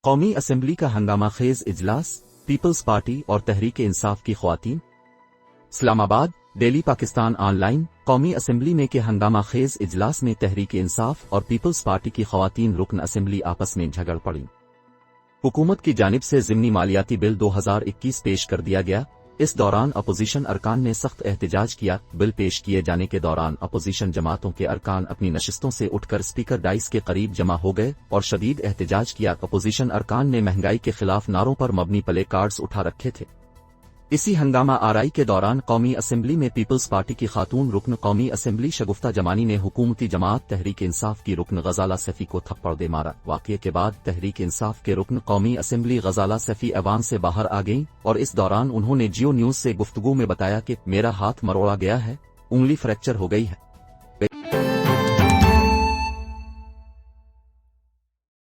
قومی اسمبلی کا ہنگامہ خیز اجلاس، پیپلز پارٹی اور تحریک انصاف کی خواتین۔ اسلام آباد، ڈیلی پاکستان آن لائن۔ قومی اسمبلی میں کے ہنگامہ خیز اجلاس میں تحریک انصاف اور پیپلز پارٹی کی خواتین رکن اسمبلی آپس میں جھگڑ پڑیں۔ حکومت کی جانب سے ضمنی مالیاتی بل 2021 پیش کر دیا گیا۔ اس دوران اپوزیشن ارکان نے سخت احتجاج کیا۔ بل پیش کیے جانے کے دوران اپوزیشن جماعتوں کے ارکان اپنی نشستوں سے اٹھ کر اسپیکر ڈائس کے قریب جمع ہو گئے اور شدید احتجاج کیا۔ اپوزیشن ارکان نے مہنگائی کے خلاف نعروں پر مبنی پلے کارڈز اٹھا رکھے تھے۔ اسی ہنگامہ آرائی کے دوران قومی اسمبلی میں پیپلز پارٹی کی خاتون رکن قومی اسمبلی شگفتہ جمانی نے حکومتی جماعت تحریک انصاف کی رکن غزالہ سیفی کو تھپڑ دے مارا۔ واقعے کے بعد تحریک انصاف کے رکن قومی اسمبلی غزالہ سیفی ایوان سے باہر آ گئیں اور اس دوران انہوں نے جیو نیوز سے گفتگو میں بتایا کہ میرا ہاتھ مروڑا گیا ہے، انگلی فریکچر ہو گئی ہے۔